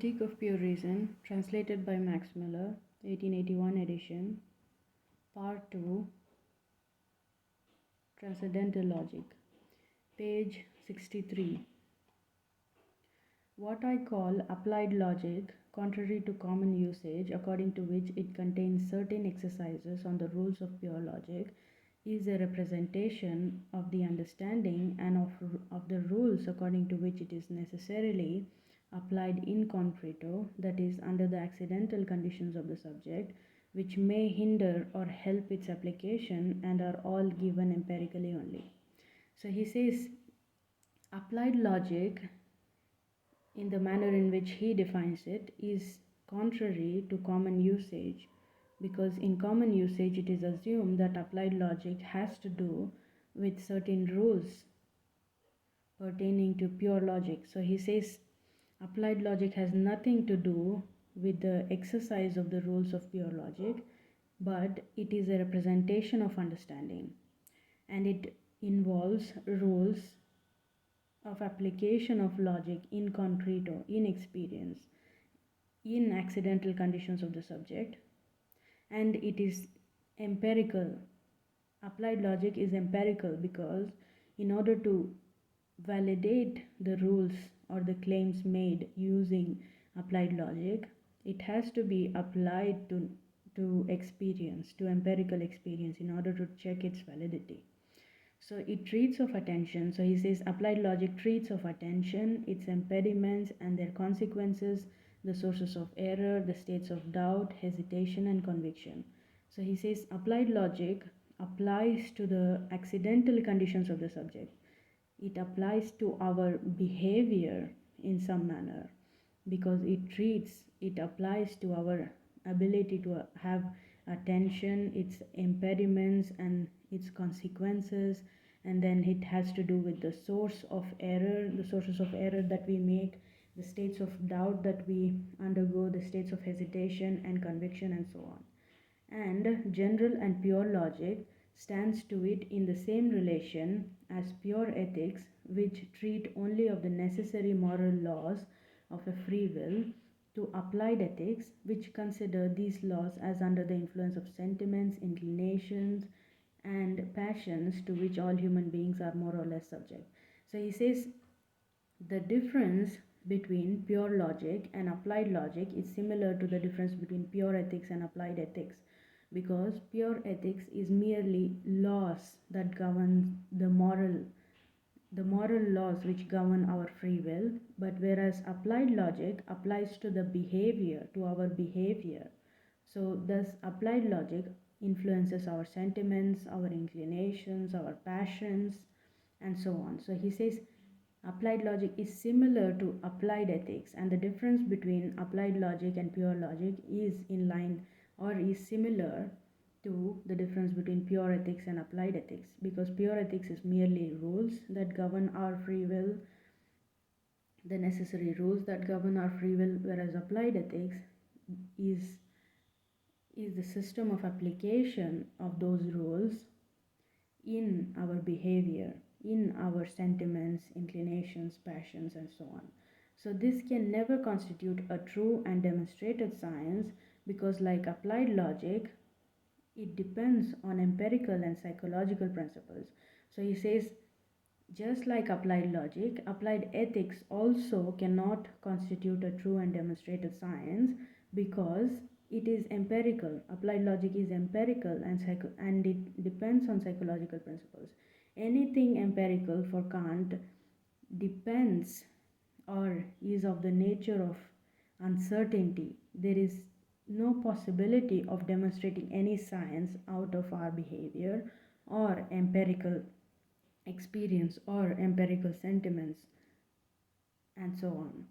Critique of Pure Reason, translated by Max Muller, 1881 edition, Part 2, Transcendental Logic, page 63. What I call applied logic, contrary to common usage, according to which it contains certain exercises on the rules of pure logic, is a representation of the understanding and of the rules according to which it is necessarily applied in concreto, that is, under the accidental conditions of the subject, which may hinder or help its application and are all given empirically only. So he says applied logic, in the manner in which he defines it, is contrary to common usage, because in common usage it is assumed that applied logic has to do with certain rules pertaining to pure logic. So he says applied logic has nothing to do with the exercise of the rules of pure logic, but it is a representation of understanding, and it involves rules of application of logic in concreto, in experience, in accidental conditions of the subject, and it is empirical. Applied logic is empirical because in order to validate the rules or the claims made using applied logic, it has to be applied to experience, to empirical experience, in order to check its validity. So it treats of attention. So he says applied logic treats of attention, its impediments and their consequences, the sources of error, the states of doubt, hesitation, and conviction. So he says applied logic applies to the accidental conditions of the subject. It applies to our behavior in some manner, because it applies to our ability to have attention, its impediments and its consequences, and then it has to do with the sources of error that we make, the states of doubt that we undergo, the states of hesitation and conviction, and so on. And general and pure logic stands to it in the same relation as pure ethics, which treat only of the necessary moral laws of a free will, to applied ethics, which consider these laws as under the influence of sentiments, inclinations, and passions to which all human beings are more or less subject. So he says the difference between pure logic and applied logic is similar to the difference between pure ethics and applied ethics, because pure ethics is merely laws that govern the moral laws which govern our free will, but whereas applied logic applies to the behavior, to our behavior. So thus applied logic influences our sentiments, our inclinations, our passions, and so on. So he says applied logic is similar to applied ethics, and the difference between applied logic and pure logic is in line or is similar to the difference between pure ethics and applied ethics, because pure ethics is merely rules that govern our free will, the necessary rules that govern our free will, whereas applied ethics is the system of application of those rules in our behavior, in our sentiments, inclinations, passions, and so on. So this can never constitute a true and demonstrated science, because like applied logic, it depends on empirical and psychological principles. So he says, just like applied logic, applied ethics also cannot constitute a true and demonstrated science, because it is empirical. Applied logic is empirical and it depends on psychological principles. Anything empirical for Kant depends or is of the nature of uncertainty. There is no possibility of demonstrating any science out of our behavior or empirical experience or empirical sentiments and so on.